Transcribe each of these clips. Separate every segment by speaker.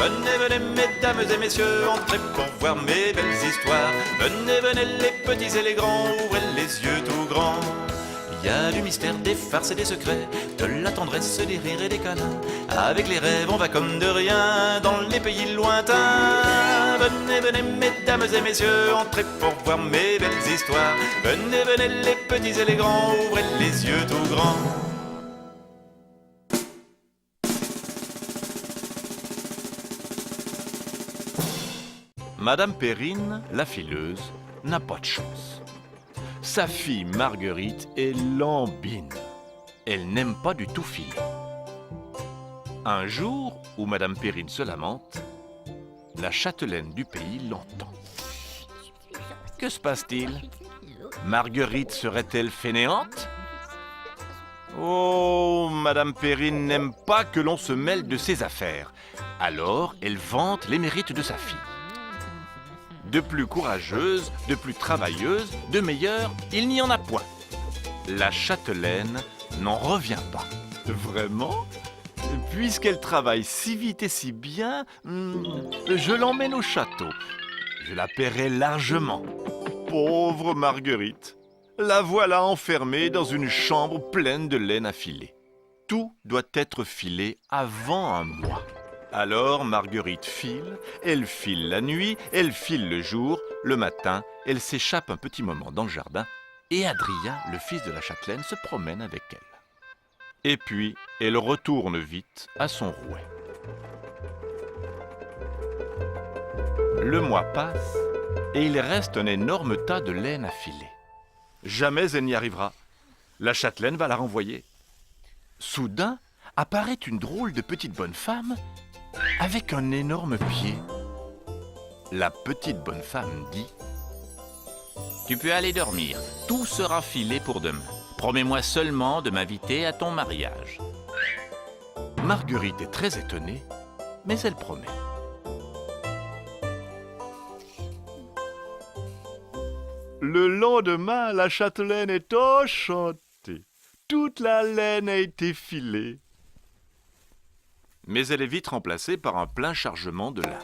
Speaker 1: Venez, venez, mesdames et messieurs, entrez pour voir mes belles histoires. Venez, venez, les petits et les grands, ouvrez les yeux tout grands. Il y a du mystère, des farces et des secrets, de la tendresse, des rires et des câlins. Avec les rêves, on va comme de rien dans les pays lointains. Venez, venez, mesdames et messieurs, entrez pour voir mes belles histoires. Venez, venez, les petits et les grands, ouvrez les yeux tout grands. Madame Perrine, la fileuse, n'a pas de chance. Sa fille Marguerite est lambine. Elle n'aime pas du tout filer. Un jour où Madame Perrine se lamente, la châtelaine du pays l'entend. Que se passe-t-il? Marguerite serait-elle fainéante? Oh, Madame Perrine n'aime pas que l'on se mêle de ses affaires. Alors, elle vante les mérites de sa fille. De plus courageuse, de plus travailleuse, de meilleure, il n'y en a point. La châtelaine n'en revient pas. Vraiment? Puisqu'elle travaille si vite et si bien, je l'emmène au château. Je la paierai largement. Pauvre Marguerite, la voilà enfermée dans une chambre pleine de laine à filer. Tout doit être filé avant un mois. Alors Marguerite file, elle file la nuit, elle file le jour. Le matin, elle s'échappe un petit moment dans le jardin et Adrien, le fils de la châtelaine, se promène avec elle. Et puis, elle retourne vite à son rouet. Le mois passe et il reste un énorme tas de laine à filer. Jamais elle n'y arrivera. La châtelaine va la renvoyer. Soudain, apparaît une drôle de petite bonne femme avec un énorme pied. La petite bonne femme dit: Tu peux aller dormir, tout sera filé pour demain. Promets-moi seulement de m'inviter à ton mariage. Marguerite est très étonnée, mais elle promet. Le lendemain, la châtelaine est enchantée. Toute la laine a été filée. Mais elle est vite remplacée par un plein chargement de lin.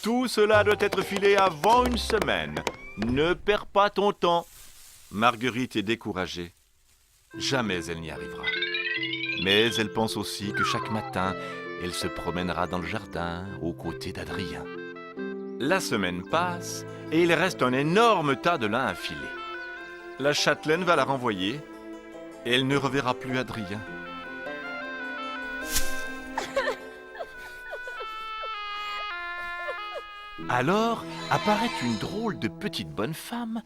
Speaker 1: Tout cela doit être filé avant une semaine. Ne perds pas ton temps. Marguerite est découragée. Jamais elle n'y arrivera. Mais elle pense aussi que chaque matin, elle se promènera dans le jardin aux côtés d'Adrien. La semaine passe et il reste un énorme tas de lin à filer. La châtelaine va la renvoyer et elle ne reverra plus Adrien. Alors apparaît une drôle de petite bonne femme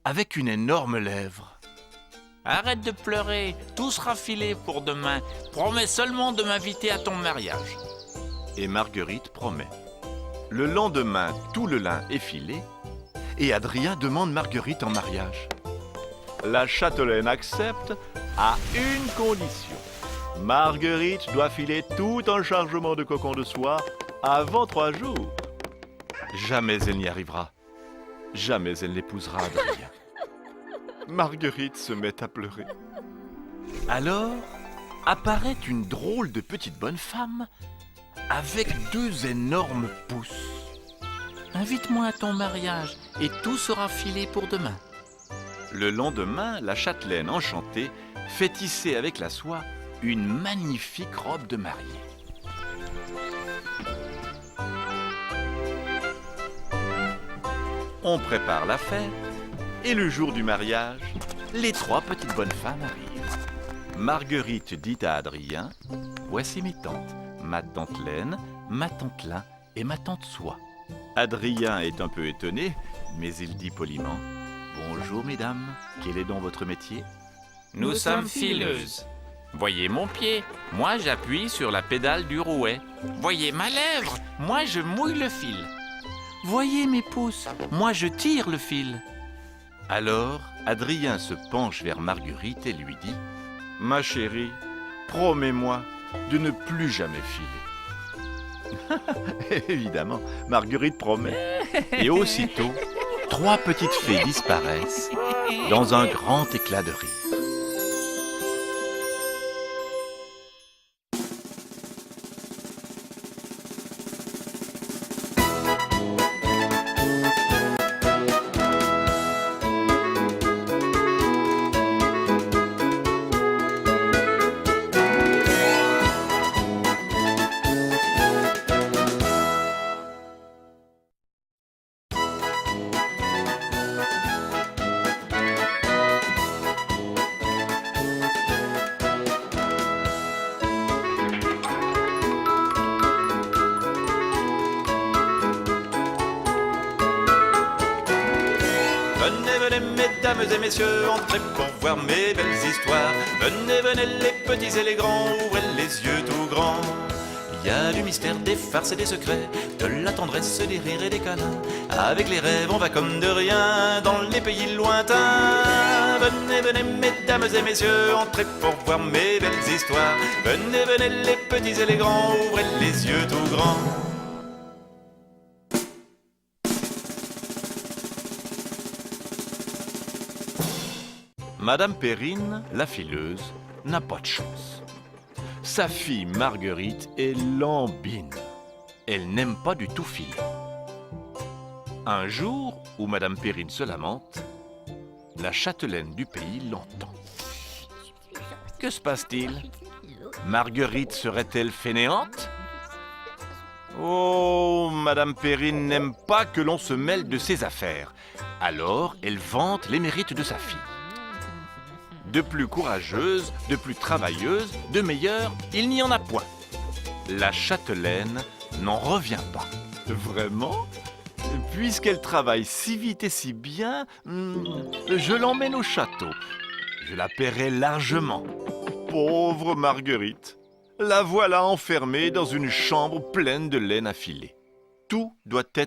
Speaker 1: avec une énorme lèvre. Arrête de pleurer, tout sera filé pour demain. Promets seulement de m'inviter à ton mariage. Et Marguerite promet. Le lendemain, tout le lin est filé et Adrien demande Marguerite en mariage. La châtelaine accepte à une condition. Marguerite doit filer tout un chargement de cocon de soie avant 3 jours. Jamais elle n'y arrivera. Jamais elle n'épousera Adrien. Marguerite se met à pleurer. Alors apparaît une drôle de petite bonne femme avec 2 énormes pouces. Invite-moi à ton mariage et tout sera filé pour demain. Le lendemain, la châtelaine enchantée fait tisser avec la soie une magnifique robe de mariée. On prépare la fête et le jour du mariage, les 3 petites bonnes femmes arrivent. Marguerite dit à Adrien: Voici mes tantes, ma tante Laine, ma tante Lin et ma tante Soie. Adrien est un peu étonné, mais il dit poliment: Bonjour mesdames, quel est donc votre métier?
Speaker 2: Nous sommes fileuses. Voyez mon pied, moi j'appuie sur la pédale du rouet. Voyez ma lèvre, moi je mouille le fil.
Speaker 1: Voyez mes pouces, moi je tire le fil. Alors, Adrien se penche vers Marguerite et lui dit: Ma chérie, promets-moi de ne plus jamais filer. Évidemment, Marguerite promet. Et aussitôt, 3 petites fées disparaissent dans un grand éclat de rire. venez, mesdames et messieurs, entrez pour voir mes belles histoires. Venez, venez, les petits et les grands, ouvrez les yeux tout grands. Il y a du mystère, des farces et des secrets, de la tendresse, des rires et des câlins. Avec les rêves, on va comme de rien dans les pays lointains. Venez, venez, mesdames et messieurs, entrez pour voir mes belles histoires. Venez, venez, les petits et les grands, ouvrez les yeux tout grands. Madame Perrine, la fileuse, n'a pas de chance. Sa fille Marguerite est lambine. Elle n'aime pas du tout filer. Un jour où Madame Perrine se lamente, la châtelaine du pays l'entend. Que se passe-t-il? Marguerite serait-elle fainéante? Oh, Madame Perrine n'aime pas que l'on se mêle de ses affaires. Alors, elle vante les mérites de sa fille. De plus courageuse, de plus travailleuse, de meilleure, il n'y en a point. La châtelaine n'en revient pas. Vraiment? Puisqu'elle travaille si vite et si bien, je l'emmène au château. Je la paierai largement. Pauvre Marguerite, la voilà enfermée dans une chambre pleine de laine à filer. Tout doit être